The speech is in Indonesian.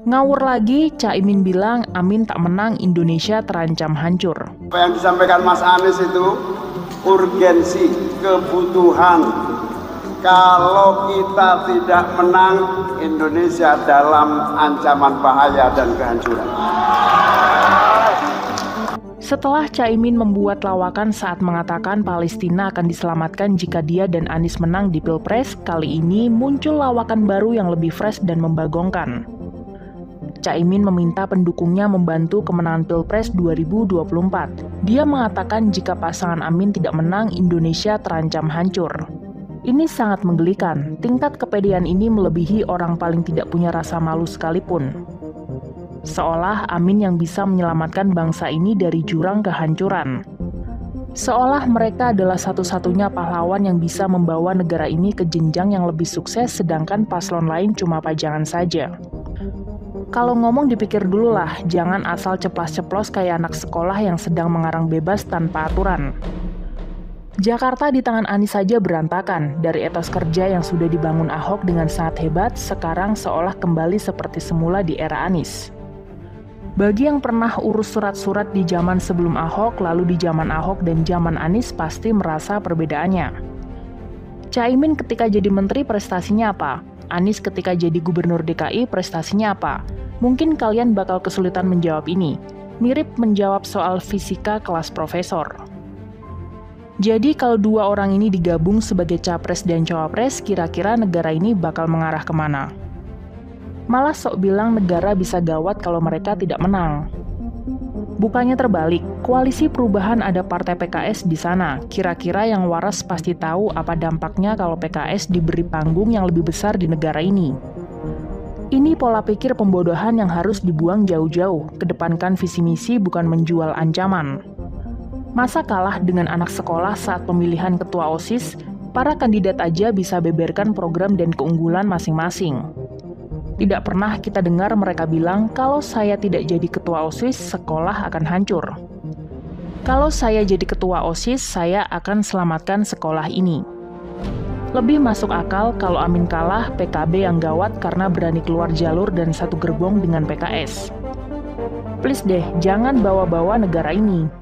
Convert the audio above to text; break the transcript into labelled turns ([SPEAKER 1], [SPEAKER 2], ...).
[SPEAKER 1] Ngawur lagi, Caimin bilang Amin tak menang, Indonesia terancam hancur.
[SPEAKER 2] Apa yang disampaikan Mas Anies itu urgensi, kebutuhan. Kalau kita tidak menang, Indonesia dalam ancaman bahaya dan kehancuran.
[SPEAKER 1] Setelah Caimin membuat lawakan saat mengatakan Palestina akan diselamatkan jika dia dan Anies menang di Pilpres, kali ini muncul lawakan baru yang lebih fresh dan membagongkan. Caimin meminta pendukungnya membantu kemenangan Pilpres 2024. Dia mengatakan jika pasangan Amin tidak menang, Indonesia terancam hancur. Ini sangat menggelikan. Tingkat kepedean ini melebihi orang paling tidak punya rasa malu sekalipun. Seolah Amin yang bisa menyelamatkan bangsa ini dari jurang kehancuran. Seolah mereka adalah satu-satunya pahlawan yang bisa membawa negara ini ke jenjang yang lebih sukses, sedangkan paslon lain cuma pajangan saja. Kalau ngomong dipikir dulu lah, jangan asal ceplas-ceplos kayak anak sekolah yang sedang mengarang bebas tanpa aturan. Jakarta di tangan Anies saja berantakan. Dari etos kerja yang sudah dibangun Ahok dengan sangat hebat, sekarang seolah kembali seperti semula di era Anies. Bagi yang pernah urus surat-surat di zaman sebelum Ahok, lalu di zaman Ahok dan zaman Anies pasti merasa perbedaannya. Caimin ketika jadi menteri prestasinya apa? Anies ketika jadi gubernur DKI prestasinya apa? Mungkin kalian bakal kesulitan menjawab ini. Mirip menjawab soal fisika kelas profesor. Jadi kalau dua orang ini digabung sebagai capres dan cawapres, kira-kira negara ini bakal mengarah kemana? Malah sok bilang negara bisa gawat kalau mereka tidak menang. Bukannya terbalik, koalisi perubahan ada partai PKS di sana. Kira-kira yang waras pasti tahu apa dampaknya kalau PKS diberi panggung yang lebih besar di negara ini. Ini pola pikir pembodohan yang harus dibuang jauh-jauh, kedepankan visi misi bukan menjual ancaman. Masa kalah dengan anak sekolah saat pemilihan ketua OSIS, para kandidat aja bisa beberkan program dan keunggulan masing-masing. Tidak pernah kita dengar mereka bilang, kalau saya tidak jadi ketua OSIS, sekolah akan hancur. Kalau saya jadi ketua OSIS, saya akan selamatkan sekolah ini. Lebih masuk akal kalau Amin kalah, PKB yang gawat karena berani keluar jalur dan satu gerbong dengan PKS. Please deh, jangan bawa-bawa negara ini.